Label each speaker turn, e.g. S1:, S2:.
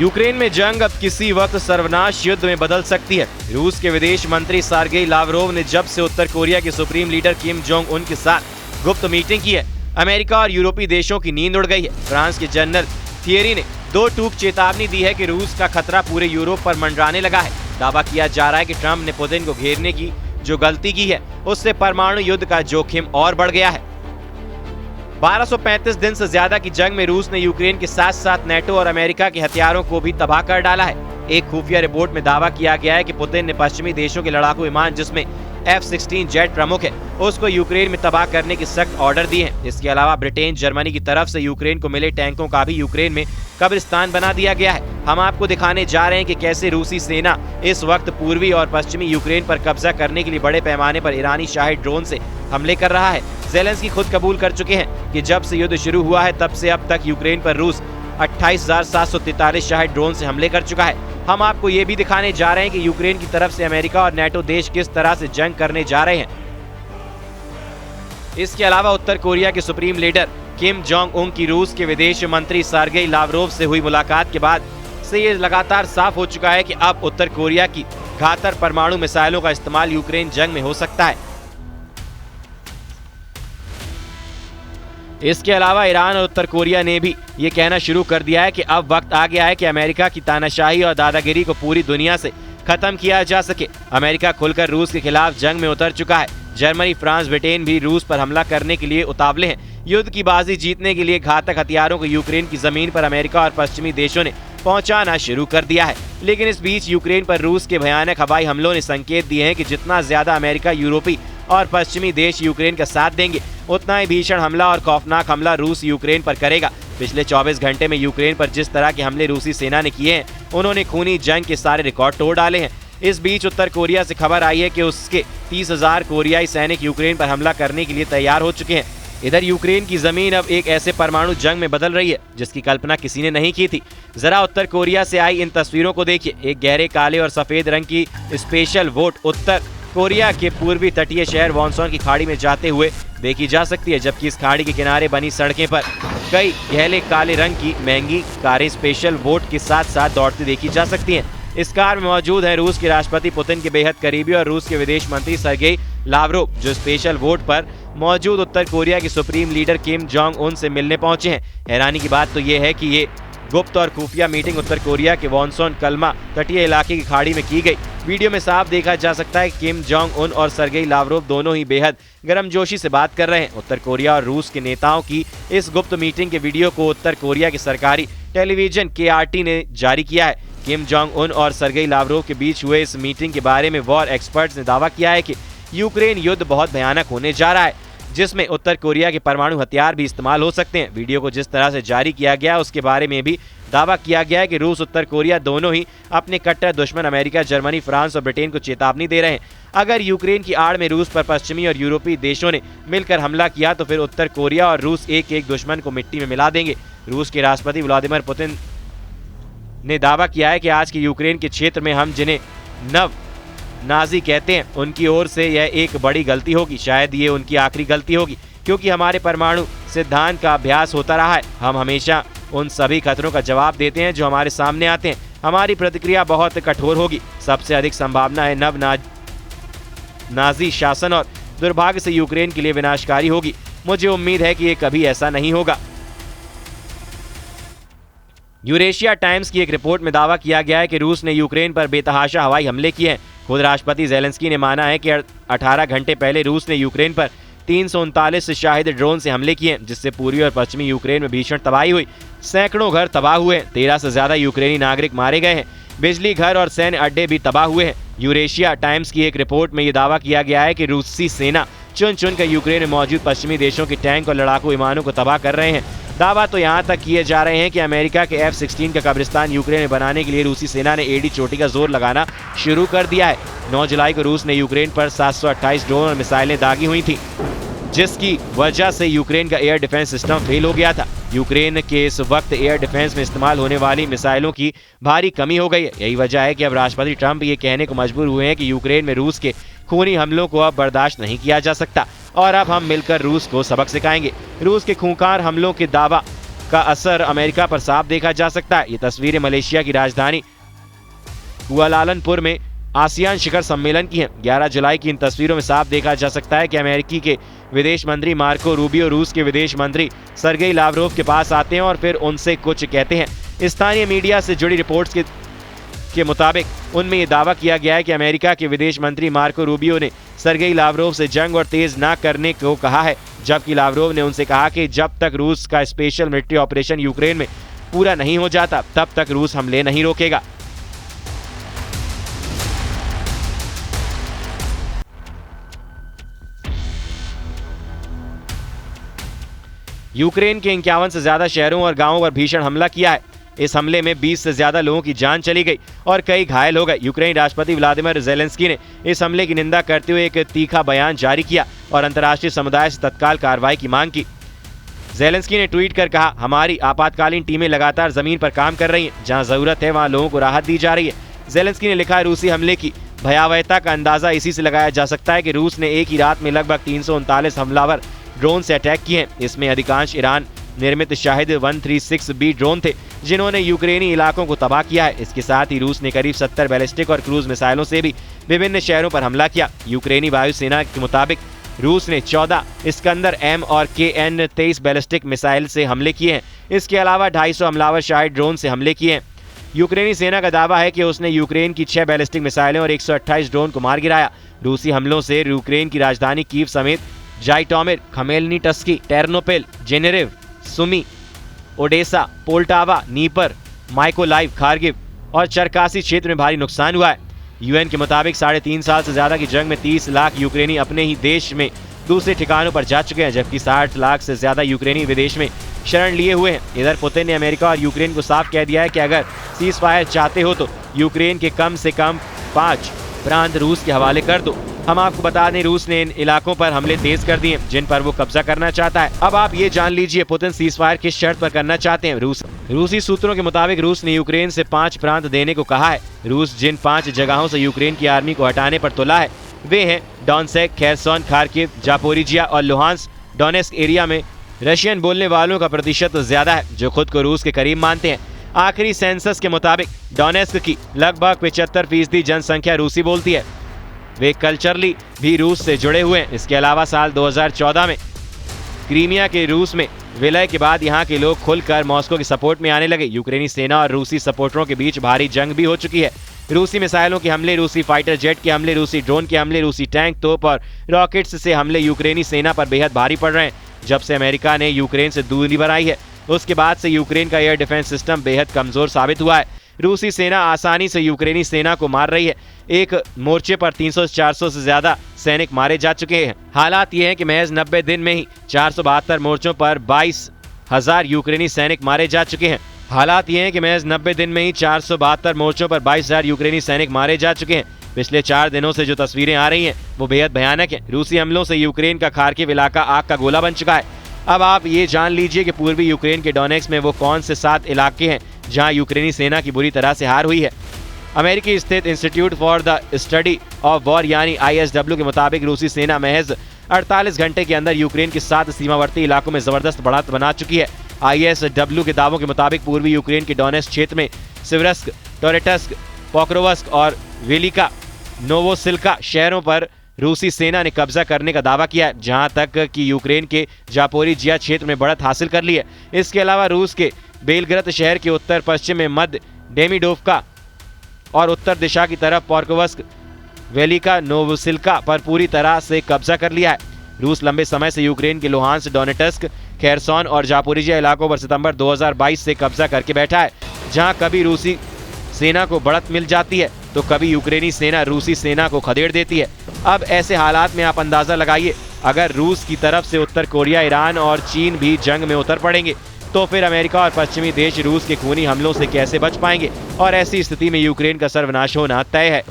S1: Ukraine में जंग अब किसी वक्त सर्वनाश युद्ध में बदल सकती है। रूस के विदेश मंत्री सर्गेई लावरोव ने जब से उत्तर कोरिया के supreme leader Kim Jong Un के साथ गुप्त मीटिंग की है, अमेरिका और यूरोपीय देशों की नींद उड़ गई है। फ्रांस के जनरल थियरी ने दो टूक चेतावनी दी है कि रूस का खतरा पूरे यूरोप पर मंडराने लगा है। दावा किया जा रहा है कि ट्रंप ने पुतिन को घेरने की जो गलती की है, उससे परमाणु युद्ध का जोखिम और बढ़ गया है। 1235 दिन से ज्यादा की जंग में रूस ने यूक्रेन के साथ साथ नेटो और अमेरिका के हथियारों को भी तबाह कर डाला है। एक खुफिया रिपोर्ट में दावा किया गया है कि पुतिन ने पश्चिमी देशों के लड़ाकू विमान, जिसमें F-16 जेट प्रमुख है, उसको यूक्रेन में तबाह करने के सख्त ऑर्डर दिए हैं। इसके अलावा ब्रिटेन, जर्मनी की तरफ से यूक्रेन को मिले टैंकों का भी यूक्रेन में कब्रिस्तान बना दिया गया है। हम आपको दिखाने जा रहे हैं कि कैसे रूसी सेना इस वक्त पूर्वी और पश्चिमी यूक्रेन पर कब्जा करने के लिए बड़े पैमाने पर ईरानी शाही ड्रोन से हमले कर रहा है। ज़ेलेंस्की खुद कबूल कर चुके हैं कि जब से युद्ध शुरू हुआ है तब से अब तक यूक्रेन पर रूस 28,743 शाही ड्रोन से हमले कर चुका है। हम आपको ये भी दिखाने जा रहे हैं कि यूक्रेन की तरफ से अमेरिका और नेटो देश किस तरह से जंग करने जा रहे हैं। इसके अलावा उत्तर कोरिया के supreme leader Kim Jong Un की रूस के विदेश मंत्री सर्गेई लावरोव से हुई मुलाकात के बाद से ये लगातार साफ हो चुका है कि अब उत्तर कोरिया की घातक परमाणु मिसाइलों का इस्तेमाल यूक्रेन जंग में हो सकता है। इसके अलावा ईरान और उत्तर कोरिया ने भी ये कहना शुरू कर दिया है कि अब वक्त आ गया है कि अमेरिका की तानाशाही और दादागिरी को पूरी दुनिया से खत्म किया जा सके। अमेरिका खुलकर रूस के खिलाफ जंग में उतर चुका है। जर्मनी, फ्रांस, ब्रिटेन भी रूस पर हमला करने के लिए उतावले हैं। युद्ध की बाजी जीतने के लिए घातक हथियारों को यूक्रेन की जमीन पर अमेरिका और पश्चिमी देशों ने पहुंचाना शुरू कर दिया है। लेकिन इस बीच यूक्रेन पर रूस के भयानक हवाई हमलों ने संकेत दिए हैं कि जितना ज्यादा अमेरिका, यूरोपी और पश्चिमी देश यूक्रेन का साथ देंगे, उतना ही भीषण हमला और खौफनाक हमला रूस यूक्रेन पर करेगा। पिछले 24 घंटे में यूक्रेन पर जिस तरह के हमले रूसी सेना ने किए हैं, उन्होंने खूनी जंग के सारे रिकॉर्ड तोड़ डाले हैं। इस बीच उत्तर कोरिया से खबर आई है कि उसके 30,000 कोरियाई सैनिक यूक्रेन पर हमला करने के लिए तैयार हो चुके हैं। इधर यूक्रेन की जमीन अब एक ऐसे परमाणु जंग में बदल रही है जिसकी कल्पना किसी ने नहीं की थी। जरा उत्तर कोरिया से आई इन तस्वीरों को देखिए। एक गहरे काले और सफेद रंग की स्पेशल बोट उत्तर कोरिया के पूर्वी तटीय शहर वॉनसॉन की खाड़ी में जाते हुए देखी जा सकती है, जबकि इस खाड़ी के किनारे बनी सड़कें पर कई गहरे काले रंग की महंगी कारें स्पेशल बोट के साथ साथ दौड़ती देखी जा सकती हैं। इस कार में मौजूद है रूस के राष्ट्रपति पुतिन के बेहद करीबी और रूस के विदेश मंत्री सर्गेई लावरोव, जो स्पेशल बोट पर मौजूद उत्तर कोरिया के supreme leader Kim Jong Un से मिलने पहुंचे हैं। हैरानी की बात तो ये है कि ये गुप्त और खुफिया मीटिंग उत्तर कोरिया के वॉनसॉन कलमा तटीय इलाके की खाड़ी में की गई। वीडियो में साफ देखा जा सकता है कि किम जोंग उन और सर्गेई लावरोव दोनों ही बेहद गर्मजोशी से बात कर रहे हैं। उत्तर कोरिया और रूस के नेताओं की इस गुप्त मीटिंग के वीडियो को उत्तर कोरिया के सरकारी टेलीविजन KRT ने जारी किया है। किम जोंग उन और सर्गेई लावरोव के बीच हुए इस मीटिंग के बारे में वॉर एक्सपर्ट्स ने दावा किया है कि यूक्रेन युद्ध बहुत भयानक होने जा रहा है, जिसमें उत्तर कोरिया के परमाणु हथियार भी इस्तेमाल हो सकते हैं। वीडियो को जिस तरह से जारी किया गया उसके बारे में भी दावा किया गया है कि रूस, उत्तर कोरिया दोनों ही अपने कट्टर दुश्मन अमेरिका, जर्मनी, फ्रांस और ब्रिटेन को चेतावनी दे रहे हैं। अगर यूक्रेन की आड़ में रूस पर पश्चिमी और यूरोपीय देशों ने मिलकर हमला किया तो फिर उत्तर कोरिया और रूस एक एक दुश्मन को मिट्टी में मिला देंगे। रूस के राष्ट्रपति व्लादिमीर पुतिन ने दावा किया है कि आज के यूक्रेन के क्षेत्र में हम जिन्हें नव नाजी कहते हैं, उनकी ओर से यह एक बड़ी गलती होगी। शायद ये उनकी आखिरी गलती होगी, क्योंकि हमारे परमाणु सिद्धांत का अभ्यास होता रहा है। हम हमेशा उन सभी खतरों का जवाब देते हैं जो हमारे सामने आते हैं। हमारी प्रतिक्रिया बहुत कठोर होगी। सबसे अधिक संभावना है नव नाजी शासन और दुर्भाग्य से यूक्रेन के लिए विनाशकारी होगी। मुझे उम्मीद है कि ये कभी ऐसा नहीं होगा। यूरेशिया टाइम्स की एक रिपोर्ट में दावा किया गया है कि रूस ने यूक्रेन पर बेतहाशा हवाई हमले किए हैं। खुद राष्ट्रपति ज़ेलेंस्की ने माना है कि 18 घंटे पहले रूस ने यूक्रेन पर 339 शाहिद ड्रोन से हमले किए, जिससे पूर्वी और पश्चिमी यूक्रेन में भीषण तबाही हुई। सैकड़ों घर तबाह हुए, 13 से ज्यादा यूक्रेनी नागरिक मारे गए हैं। बिजली घर और सैन्य अड्डे भी तबाह हुए हैं। यूरेशिया टाइम्स की एक रिपोर्ट में यह दावा किया गया है कि रूसी सेना चुन चुन कर यूक्रेन में मौजूद पश्चिमी देशों के टैंक और लड़ाकू विमानों को तबाह कर रहे हैं। दावा तो यहाँ तक किए जा रहे हैं कि अमेरिका के F-16 का कब्रिस्तान यूक्रेन में बनाने के लिए रूसी सेना ने एड़ी चोटी का जोर लगाना शुरू कर दिया है। 9 जुलाई को रूस ने यूक्रेन पर 728 ड्रोन और मिसाइलें दागी हुई थी, जिसकी वजह से यूक्रेन का एयर डिफेंस सिस्टम फेल हो गया था। यूक्रेन के इस वक्त एयर डिफेंस में इस्तेमाल होने वाली मिसाइलों की भारी कमी हो गई है। यही वजह है कि अब राष्ट्रपति ट्रंप ये कहने को मजबूर हुए हैं कि यूक्रेन में रूस के खूनी हमलों को अब बर्दाश्त नहीं किया जा सकता और अब हम मिलकर रूस को सबक सिखाएंगे। रूस के खूंखार हमलों के दावा का असर अमेरिका पर साफ देखा जा सकता है। ये तस्वीरें मलेशिया की राजधानी कुआलालंपुर में आसियान शिखर सम्मेलन की हैं। 11 जुलाई की इन तस्वीरों में साफ देखा जा सकता है कि अमेरिकी के विदेश मंत्री मार्को रूबियो रूस के विदेश मंत्री सरगेई लावरोव के पास आते हैं और फिर उनसे कुछ कहते हैं। स्थानीय मीडिया से जुड़ी रिपोर्ट्स के मुताबिक उनमें यह दावा किया गया है कि अमेरिका के विदेश मंत्री मार्को रूबियो ने सरगेई लावरोव से जंग और तेज न करने को कहा है, जबकि लावरोव ने उनसे कहा कि जब तक रूस का स्पेशल मिलिट्री ऑपरेशन यूक्रेन में पूरा नहीं हो जाता तब तक रूस हमले नहीं रोकेगा। यूक्रेन के 51 से ज्यादा शहरों और गांवों पर भीषण हमला किया है। इस हमले में 20 से ज्यादा लोगों की जान चली गई और कई घायल हो गए। यूक्रेनी राष्ट्रपति व्लादिमीर ज़ेलेंस्की ने इस हमले की निंदा करते हुए एक तीखा बयान जारी किया और अंतर्राष्ट्रीय समुदाय से तत्काल कार्रवाई की मांग की। ज़ेलेंस्की ने ट्वीट कर कहा, हमारी आपातकालीन टीमें लगातार जमीन पर काम कर रही हैं, जहां जरूरत है वहां लोगों को राहत दी जा रही है। ज़ेलेंस्की ने लिखा है, रूसी हमले की भयावहता का अंदाजा इसी से लगाया जा सकता है कि रूस ने एक ही रात में लगभग 339 हमलावर ड्रोन से अटैक किए हैं। इसमें अधिकांश ईरान निर्मित शाहिद 136B ड्रोन थे, जिन्होंने यूक्रेनी इलाकों को तबाह किया है। इसके साथ ही रूस ने करीब 70 बैलिस्टिक और क्रूज मिसाइलों से भी विभिन्न शहरों पर हमला किया। यूक्रेनी वायुसेना के मुताबिक रूस ने 14 इस्कंदर M और KN-23 बैलिस्टिक मिसाइल से हमले किए हैं। इसके अलावा 250 हमलावर शाहिद ड्रोन से हमले किए हैं। यूक्रेनी सेना का दावा है कि उसने यूक्रेन की 6 बैलिस्टिक मिसाइलें और 128 ड्रोन को मार गिराया। रूसी हमलों से यूक्रेन की राजधानी कीव समेत जाइटोमिर, खमेलनीट्स्की, टेर्नोपिल, जेनेरिव, Sumy, Odesa, Poltava, Dnieper, Mykolaiv, Kharkiv और चरकासी क्षेत्र में भारी नुकसान हुआ है। यूएन के मुताबिक 3.5 साल से ज्यादा की जंग में 30 लाख यूक्रेनी अपने ही देश में दूसरे ठिकानों पर जा चुके हैं, जबकि 60 लाख से ज्यादा यूक्रेनी विदेश में शरण लिए हुए हैं। इधर पुतिन ने अमेरिका और यूक्रेन को साफ कह दिया है कि अगर सीज फायर चाहते हो तो यूक्रेन के कम से कम 5 प्रांत रूस के हवाले कर दो। हम आपको बता दें, रूस ने इन इलाकों पर हमले तेज कर दिए जिन पर वो कब्जा करना चाहता है। अब आप ये जान लीजिए पुतिन सीज फायर किस शर्त पर करना चाहते हैं। रूसी सूत्रों के मुताबिक रूस ने यूक्रेन से 5 प्रांत देने को कहा है। रूस जिन 5 जगहों से यूक्रेन की आर्मी को हटाने पर तुला है वे हैं डोनेत्स्क, खेरसोन, खार्किव, जापोरिजिया और लुहांस्क। डोनेत्स्क एरिया में रशियन बोलने वालों का प्रतिशत ज्यादा है, जो खुद को रूस के करीब मानते हैं। आखिरी सेंसस के मुताबिक डोनेत्स्क की लगभग 75% जनसंख्या रूसी बोलती है। वे कल्चरली भी रूस से जुड़े हुए हैं। इसके अलावा साल 2014 में क्रीमिया के रूस में विलय के बाद यहाँ के लोग खुलकर मॉस्को की सपोर्ट में आने लगे। यूक्रेनी सेना और रूसी सपोर्टरों के बीच भारी जंग भी हो चुकी है। रूसी मिसाइलों के हमले, रूसी फाइटर जेट के हमले, रूसी ड्रोन के हमले, रूसी टैंक, तोप और रॉकेट्स से हमले यूक्रेनी सेना पर बेहद भारी पड़ रहे हैं। जब से अमेरिका ने यूक्रेन से दूरी बनाई है उसके बाद से यूक्रेन का एयर डिफेंस सिस्टम बेहद कमजोर साबित हुआ है। रूसी सेना आसानी से यूक्रेनी सेना को मार रही है। एक मोर्चे पर 300 से 400 से ज्यादा सैनिक मारे जा चुके हैं। हालात ये हैं कि महज 90 दिन में ही 472 मोर्चों पर 22,000 यूक्रेनी सैनिक मारे जा चुके हैं। हालात ये हैं कि महज 90 दिन में ही 472 मोर्चों पर 22,000 यूक्रेनी सैनिक मारे जा चुके हैं। पिछले 4 दिनों से जो तस्वीरें आ रही हैं वो बेहद भयानक हैं। रूसी हमलों से यूक्रेन का खार्किव इलाका आग का गोला बन चुका है। अब आप ये जान लीजिए कि पूर्वी यूक्रेन के डोनेट्स्क में वो कौन से 7 इलाके हैं जहां यूक्रेनी सेना की बुरी तरह से हार हुई है। अमेरिकी स्थित institute for the study of war यानी ISW के मुताबिक रूसी सेना महज 48 घंटे के अंदर यूक्रेन के 7 सीमावर्ती इलाकों में जबरदस्त बढ़त बना चुकी है। ISW के दावों के मुताबिक पूर्वी यूक्रेन के डोनेट्स्क क्षेत्र में सिवरस्क, टोरेट्स्क, पोक्रोवस्क और वेलिका नोवोसिल्का शहरों पर रूसी सेना ने कब्जा करने का दावा किया है, जहां तक कि यूक्रेन के जापोरिजिया क्षेत्र में बढ़त हासिल कर ली है। इसके अलावा रूस के बेलग्रद शहर के उत्तर पश्चिम में मध्य डेमिडोवका और उत्तर दिशा की तरफ पोक्रोवस्क, वेलिका नोवोसिल्का पर पूरी तरह से कब्जा कर लिया है। रूस लंबे समय से यूक्रेन के लुहांस्क, डोनेट्स्क, खेरसोन और जापोरिजिया इलाकों पर सितंबर 2022 से कब्जा करके बैठा है, जहां कभी रूसी सेना को बढ़त मिल जाती है तो कभी यूक्रेनी सेना रूसी सेना को खदेड़ देती है। अब ऐसे हालात में आप अंदाजा लगाइए, अगर रूस की तरफ से उत्तर कोरिया, ईरान और चीन भी जंग में उतर पड़ेंगे तो फिर अमेरिका और पश्चिमी देश रूस के खूनी हमलों से कैसे बच पाएंगे। और ऐसी स्थिति में यूक्रेन का सर्वनाश होना तय है।